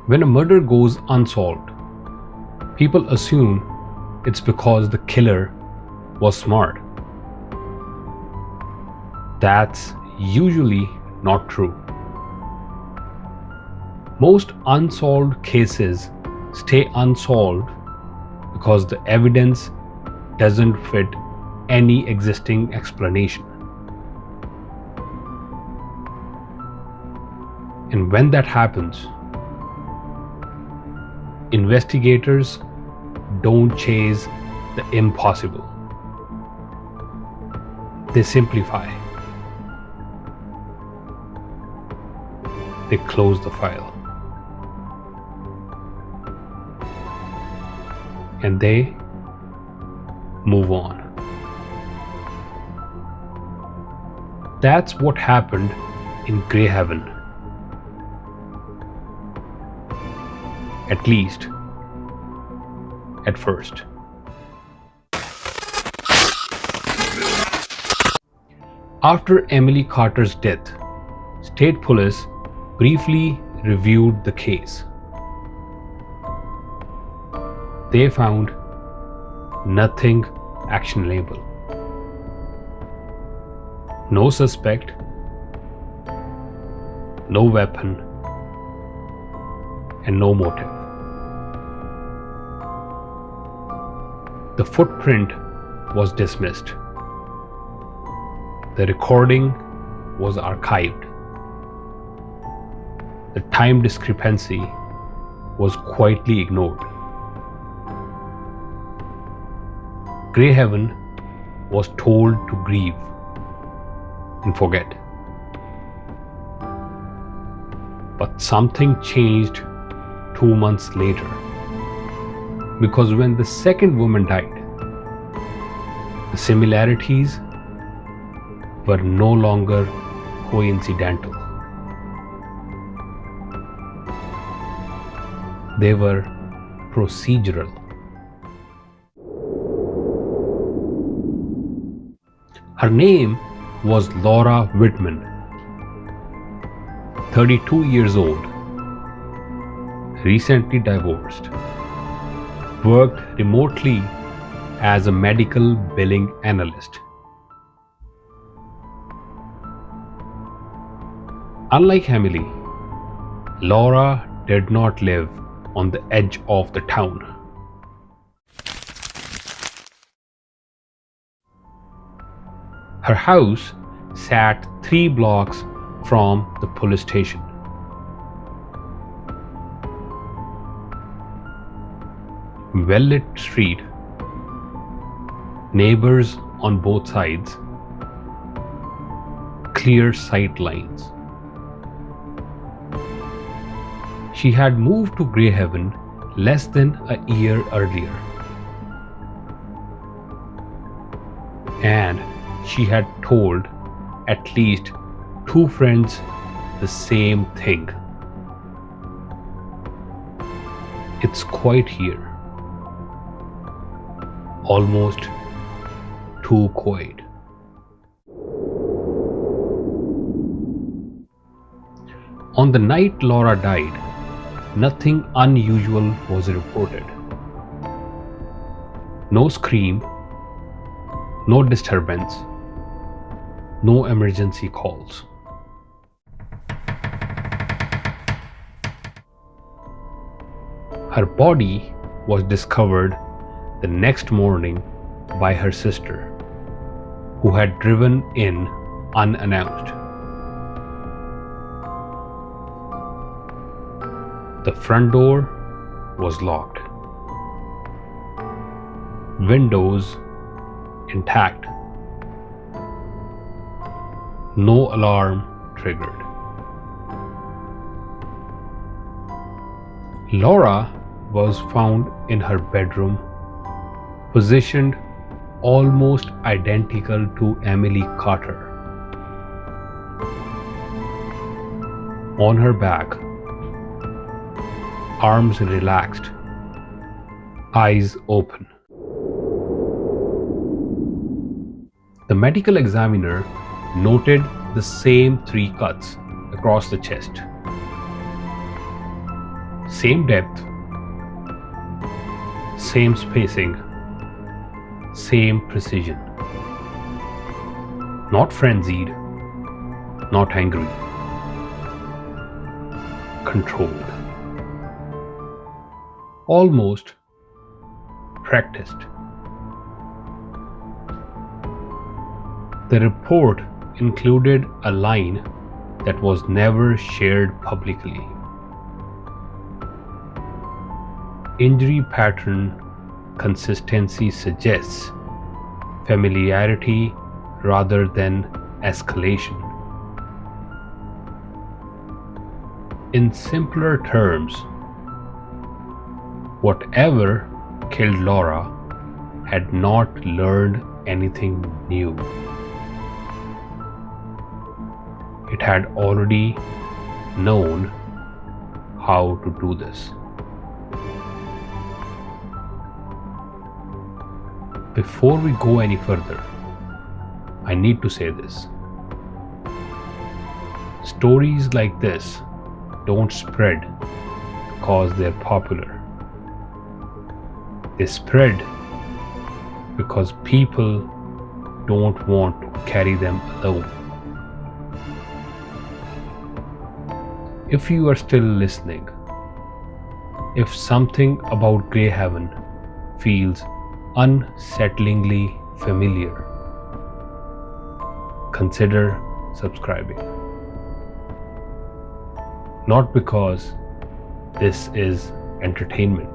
When a murder goes unsolved, people assume it's because the killer was smart. That's usually not true. Most unsolved cases stay unsolved because the evidence doesn't fit any existing explanation. And when that happens, investigators don't chase the impossible. They simplify. They close the file. And they move on. That's what happened in Greyhaven. At least, at first. After Emily Carter's death, state police briefly reviewed the case. They found nothing actionable. No suspect, no weapon, and no motive. The footprint was dismissed. The recording was archived. The time discrepancy was quietly ignored. Greyhaven was told to grieve and forget. But something changed 2 months later, because when the second woman died, the similarities were no longer coincidental. They were procedural. Her name was Laura Whitman, 32 years old, recently divorced, worked remotely as a medical billing analyst. Unlike Emily, Laura did not live on the edge of the town. Her house sat 3 blocks from the police station. Well-lit street, neighbors on both sides, clear sight lines. She had moved to Greyhaven less than a year earlier, and she had told at least 2 friends the same thing. It's quiet here. Almost too quiet. On the night Laura died, nothing unusual was reported. No scream, no disturbance, no emergency calls. Her body was discovered the next morning by her sister, who had driven in unannounced. The front door was locked, windows intact, no alarm triggered. Laura was found in her bedroom, positioned almost identical to Emily Carter. On her back, arms relaxed, eyes open. The medical examiner noted the same 3 cuts across the chest. Same depth, same spacing, same precision. Not frenzied, not angry, controlled. Almost practiced. The report included a line that was never shared publicly. Injury pattern consistency suggests familiarity rather than escalation. In simpler terms, whatever killed Laura had not learned anything new. It had already known how to do this. Before we go any further, I need to say this. Stories like this don't spread because they're popular. They spread because people don't want to carry them alone. If you are still listening, if something about Greyhaven feels unsettlingly familiar, consider subscribing. Not because this is entertainment,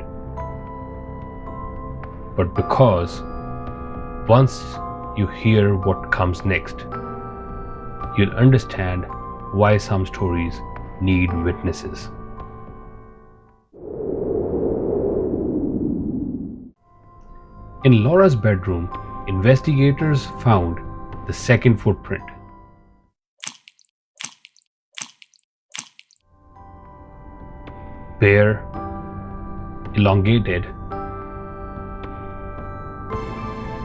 but because once you hear what comes next, you'll understand why some stories need witnesses. In Laura's bedroom, investigators found the second footprint. Bare, elongated,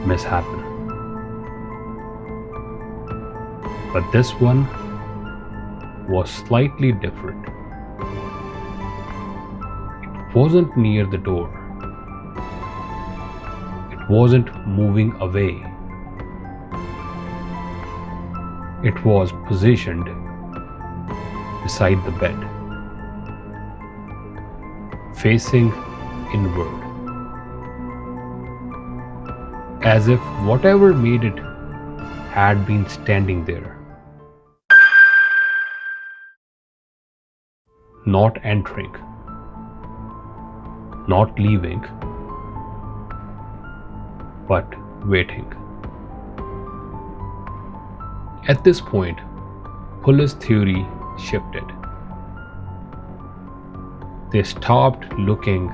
misshapen. But this one was slightly different. It wasn't near the door. It wasn't moving away. It was positioned beside the bed, facing inward, as if whatever made it had been standing there. Not entering, not leaving, but waiting. At this point, police theory shifted. They stopped looking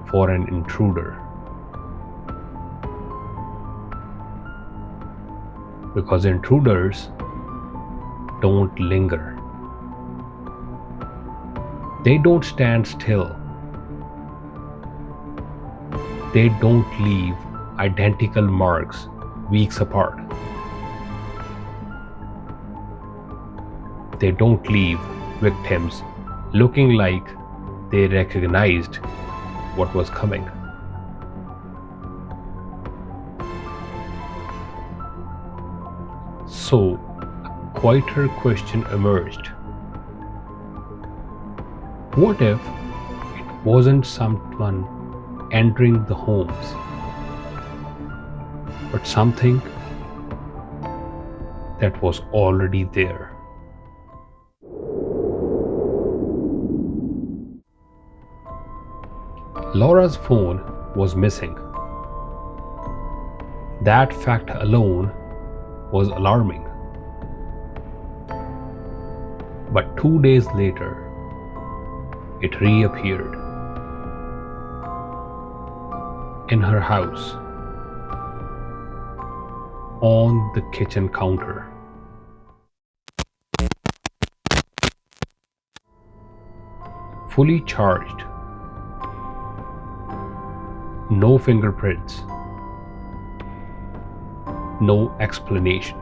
for an intruder because intruders don't linger. They don't stand still. They don't leave identical marks weeks apart. They don't leave victims looking like they recognized what was coming. So, a quieter question emerged. What if it wasn't someone entering the homes, but something that was already there? Laura's phone was missing. That fact alone was alarming. But 2 days later, it reappeared in her house, on the kitchen counter. Fully charged. No fingerprints. No explanation.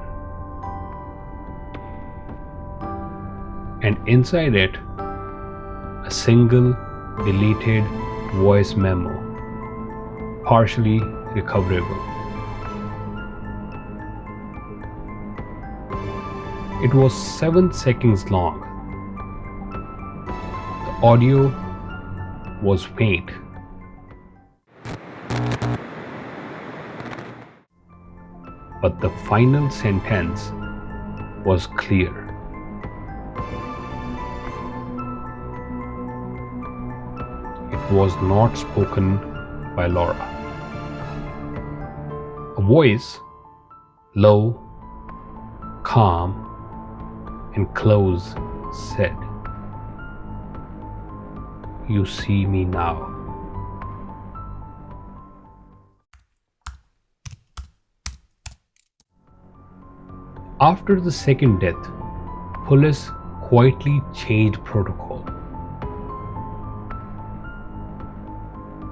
And inside it, a single deleted voice memo, partially recoverable. It was 7 seconds long. The audio was faint, but the final sentence was clear. It was not spoken by Laura. A voice, low, calm, and close, said, "You see me now." After the second death, police quietly changed protocol.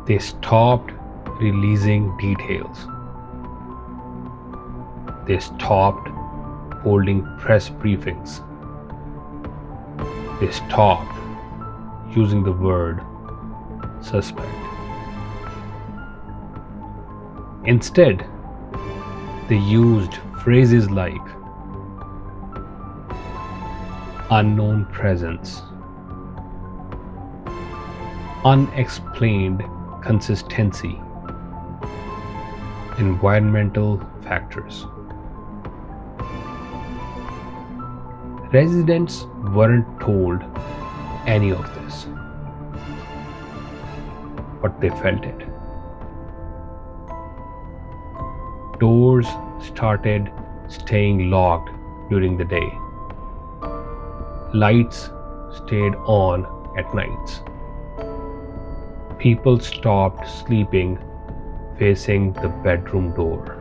They stopped releasing details. They stopped holding press briefings. They stopped using the word suspect. Instead, they used phrases like unknown presence, unexplained consistency, environmental factors. Residents weren't told any of this, but they felt it. Doors started staying locked during the day. Lights stayed on at nights. People stopped sleeping facing the bedroom door.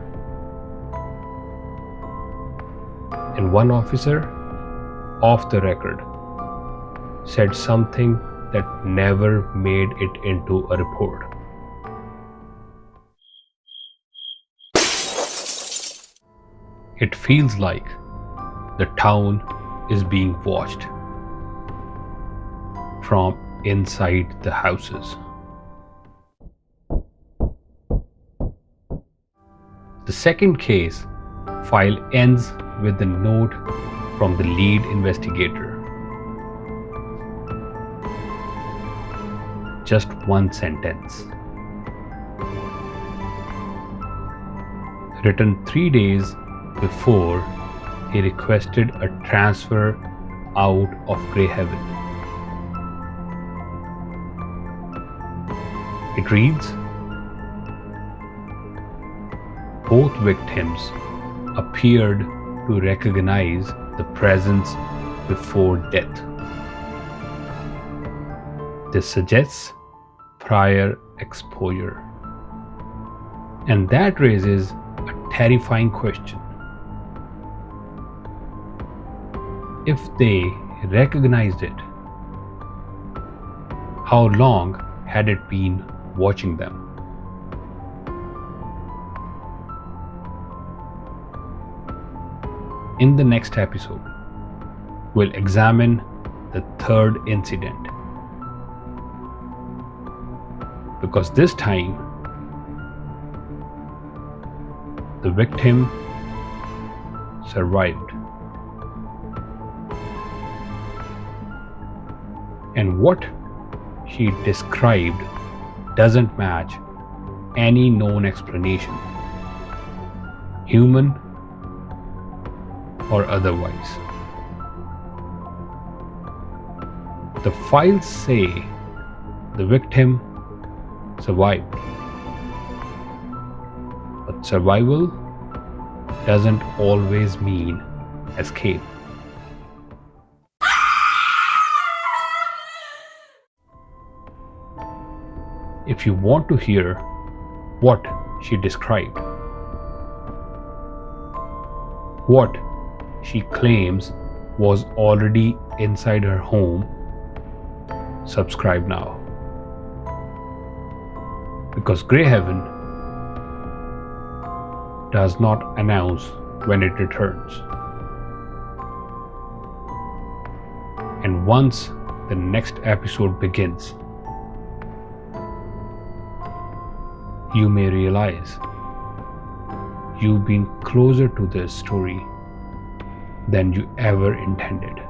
And one officer, off the record, said something that never made it into a report. It feels like the town is being watched from inside the houses. The second case file ends with a note from the lead investigator. Just one sentence. Written 3 days before he requested a transfer out of Greyhaven. It reads, "Both victims appeared to recognize the presence before death. This suggests prior exposure." And that raises a terrifying question. If they recognized it, how long had it been watching them? In the next episode, we'll examine the third incident. Because this time, the victim survived. And what she described doesn't match any known explanation, human or otherwise. The files say the victim survived, but survival doesn't always mean escape. If you want to hear what she described, what she claims was already inside her home, subscribe now. Because Greyhaven does not announce when it returns. And once the next episode begins, you may realize you've been closer to this story than you ever intended.